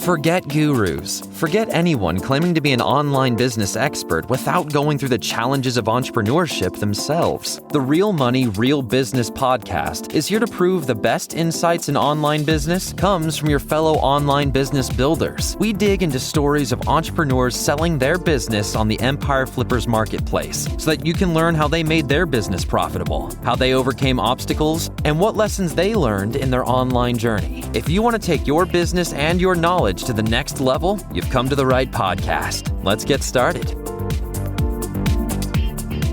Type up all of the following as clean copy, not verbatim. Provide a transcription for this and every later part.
Forget gurus. Forget anyone claiming to be an online business expert without going through the challenges of entrepreneurship themselves. The Real Money, Real Business podcast is here to prove the best insights in online business comes from your fellow online business builders. We dig into stories of entrepreneurs selling their business on the Empire Flippers marketplace so that you can learn how they made their business profitable, how they overcame obstacles, and what lessons they learned in their online journey. If you want to take your business and your knowledge to the next level, you've come to the right podcast. Let's get started.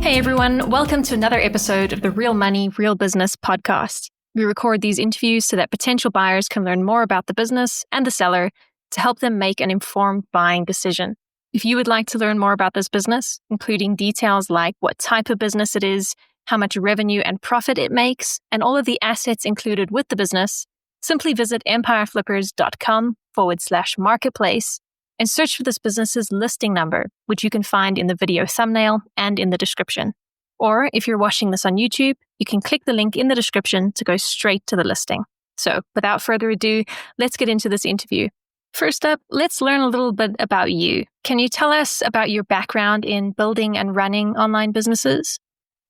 Hey everyone, welcome to another episode of the Real Money, Real Business podcast. We record these interviews so that potential buyers can learn more about the business and the seller to help them make an informed buying decision. If you would like to learn more about this business, including details like what type of business it is, how much revenue and profit it makes, and all of the assets included with the business, simply visit empireflippers.com/marketplace and search for this business's listing number, which you can find in the video thumbnail and in the description. Or if you're watching this on YouTube, you can click the link in the description to go straight to the listing. So without further ado, let's get into this interview. First up, let's learn a little bit about you. Can you tell us about your background in building and running online businesses?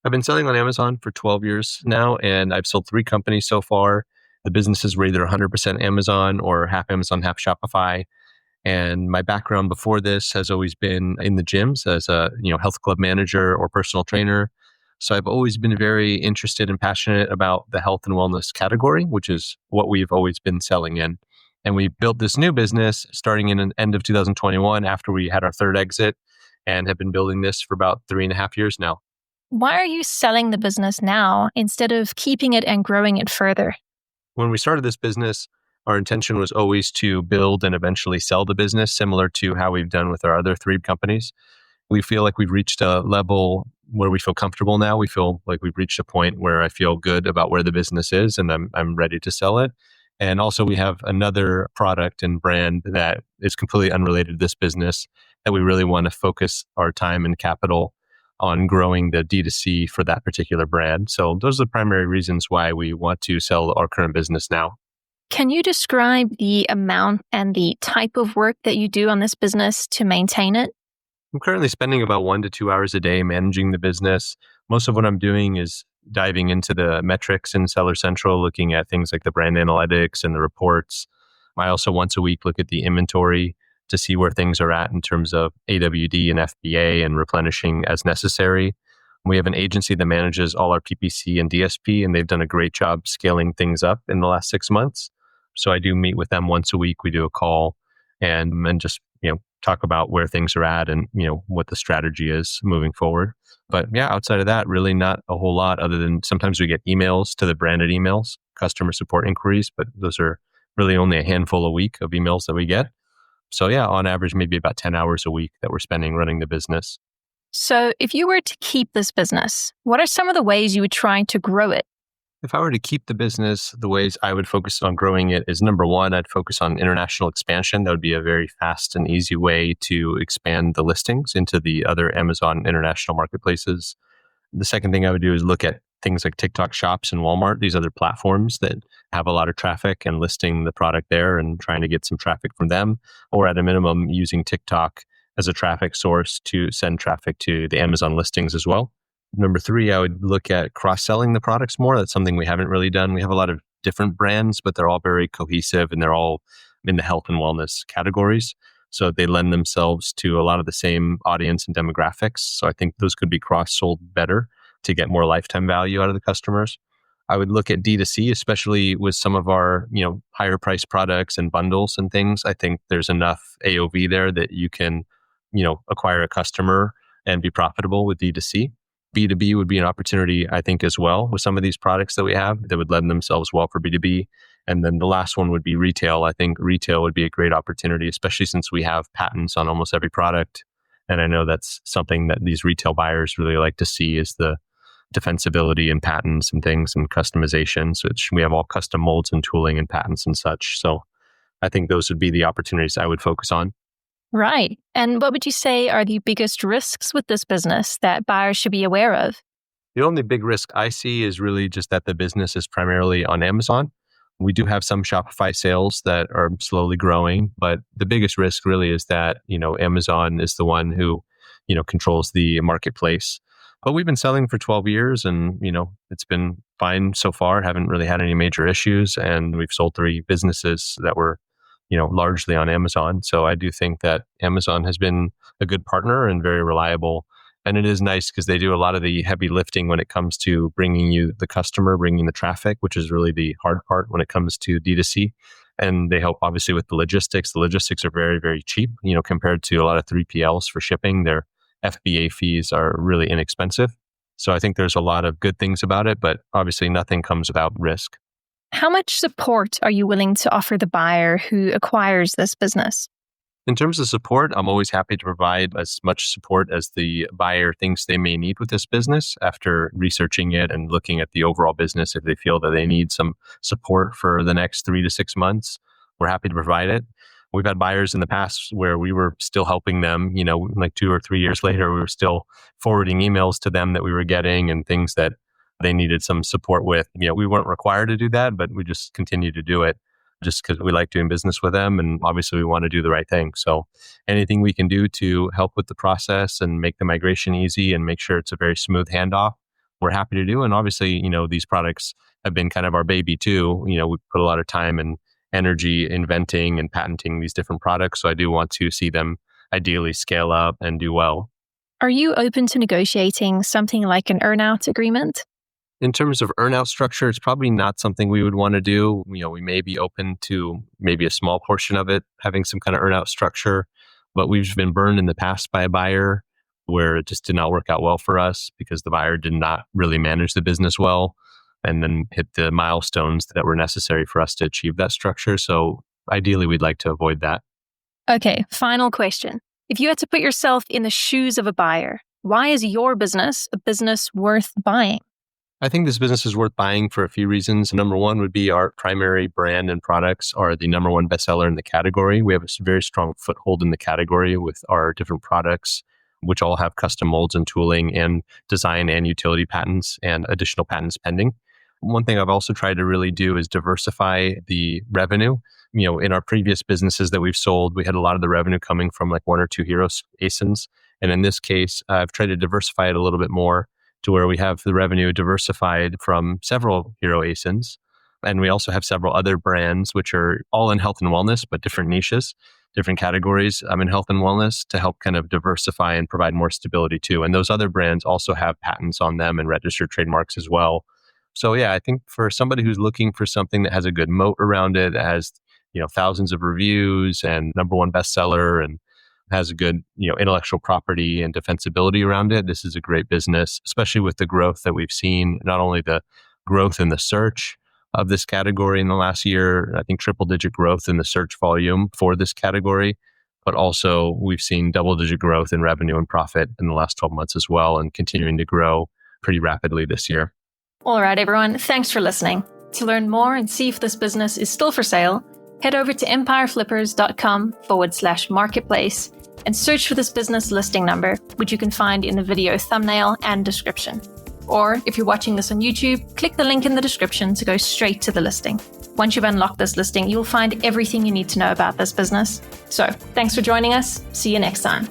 I've been selling on Amazon for 12 years now, and I've sold 3 companies so far. The businesses were either 100% Amazon or half Amazon, half Shopify. And my background before this has always been in the gyms as a health club manager or personal trainer. So I've always been very interested and passionate about the health and wellness category, which is what we've always been selling in. And we built this new business starting in the end of 2021 after we had our third exit and have been building this for about 3.5 years now. Why are you selling the business now instead of keeping it and growing it further? When we started this business, our intention was always to build and eventually sell the business, similar to how we've done with our other 3 companies. We feel like we've reached a level where we feel comfortable now. We feel like we've reached a point where I feel good about where the business is and I'm ready to sell it. And also we have another product and brand that is completely unrelated to this business that we really want to focus our time and capital on growing the D2C for that particular brand. So those are the primary reasons why we want to sell our current business now. Can you describe the amount and the type of work that you do on this business to maintain it? I'm currently spending about 1 to 2 hours a day managing the business. Most of what I'm doing is diving into the metrics in Seller Central, looking at things like the brand analytics and the reports. I also once a week look at the inventory to see where things are at in terms of AWD and FBA and replenishing as necessary. We have an agency that manages all our PPC and DSP, and they've done a great job scaling things up in the last 6 months. So I do meet with them once a week. We do a call and just talk about where things are at and what the strategy is moving forward. But yeah, outside of that, really not a whole lot other than sometimes we get emails to the branded emails, customer support inquiries, but those are really only a handful a week of emails that we get. So yeah, on average, maybe about 10 hours a week that we're spending running the business. So if you were to keep this business, what are some of the ways you would try to grow it? If I were to keep the business, the ways I would focus on growing it is number one, I'd focus on international expansion. That would be a very fast and easy way to expand the listings into the other Amazon international marketplaces. The second thing I would do is look at things like TikTok shops and Walmart, these other platforms that have a lot of traffic and listing the product there and trying to get some traffic from them, or at a minimum, using TikTok as a traffic source to send traffic to the Amazon listings as well. Number 3, I would look at cross-selling the products more. That's something we haven't really done. We have a lot of different brands, but they're all very cohesive and they're all in the health and wellness categories. So they lend themselves to a lot of the same audience and demographics. So I think those could be cross-sold better to get more lifetime value out of the customers. I would look at D2C, especially with some of our, higher price products and bundles and things. I think there's enough AOV there that you can, acquire a customer and be profitable with D2C. B2B would be an opportunity, I think, as well with some of these products that we have that would lend themselves well for B2B. And then the last one would be retail. I think retail would be a great opportunity, especially since we have patents on almost every product. And I know that's something that these retail buyers really like to see is the defensibility and patents and things and customizations, which we have all custom molds and tooling and patents and such. So I think those would be the opportunities I would focus on. Right. And what would you say are the biggest risks with this business that buyers should be aware of? The only big risk I see is really just that the business is primarily on Amazon. We do have some Shopify sales that are slowly growing, but the biggest risk really is that, Amazon is the one who, controls the marketplace. But we've been selling for 12 years and, it's been fine so far. Haven't really had any major issues. And we've sold 3 businesses that were, largely on Amazon. So I do think that Amazon has been a good partner and very reliable. And it is nice because they do a lot of the heavy lifting when it comes to bringing you the customer, bringing the traffic, which is really the hard part when it comes to D2C. And they help obviously with the logistics. The logistics are very, very cheap, compared to a lot of 3PLs for shipping. Their FBA fees are really inexpensive. So I think there's a lot of good things about it, but obviously nothing comes without risk. How much support are you willing to offer the buyer who acquires this business? In terms of support, I'm always happy to provide as much support as the buyer thinks they may need with this business after researching it and looking at the overall business. If they feel that they need some support for the next 3 to 6 months, we're happy to provide it. We've had buyers in the past where we were still helping them, like 2 or 3 years later, we were still forwarding emails to them that we were getting and things that they needed some support with. We weren't required to do that, but we just continue to do it just because we like doing business with them. And obviously we want to do the right thing. So anything we can do to help with the process and make the migration easy and make sure it's a very smooth handoff, we're happy to do. And obviously, these products have been kind of our baby too. We put a lot of time and energy inventing and patenting these different products. So I do want to see them ideally scale up and do well. Are you open to negotiating something like an earnout agreement? In terms of earnout structure, it's probably not something we would want to do. We may be open to maybe a small portion of it having some kind of earnout structure, but we've been burned in the past by a buyer where it just did not work out well for us because the buyer did not really manage the business well and then hit the milestones that were necessary for us to achieve that structure. So ideally, we'd like to avoid that. Okay, final question. If you had to put yourself in the shoes of a buyer, why is your business a business worth buying? I think this business is worth buying for a few reasons. Number one would be our primary brand and products are the number one bestseller in the category. We have a very strong foothold in the category with our different products, which all have custom molds and tooling and design and utility patents and additional patents pending. One thing I've also tried to really do is diversify the revenue. In our previous businesses that we've sold, we had a lot of the revenue coming from like 1 or 2 hero ASINs. And in this case, I've tried to diversify it a little bit more to where we have the revenue diversified from several hero ASINs. And we also have several other brands, which are all in health and wellness, but different niches, different categories in health and wellness to help kind of diversify and provide more stability too. And those other brands also have patents on them and registered trademarks as well. So yeah, I think for somebody who's looking for something that has a good moat around it, has thousands of reviews and number one bestseller and has a good, intellectual property and defensibility around it, this is a great business, especially with the growth that we've seen, not only the growth in the search of this category in the last year, I think triple-digit growth in the search volume for this category, but also we've seen double-digit growth in revenue and profit in the last 12 months as well and continuing to grow pretty rapidly this year. All right, everyone. Thanks for listening. To learn more and see if this business is still for sale, head over to empireflippers.com/marketplace and search for this business listing number, which you can find in the video thumbnail and description. Or if you're watching this on YouTube, click the link in the description to go straight to the listing. Once you've unlocked this listing, you'll find everything you need to know about this business. So, thanks for joining us. See you next time.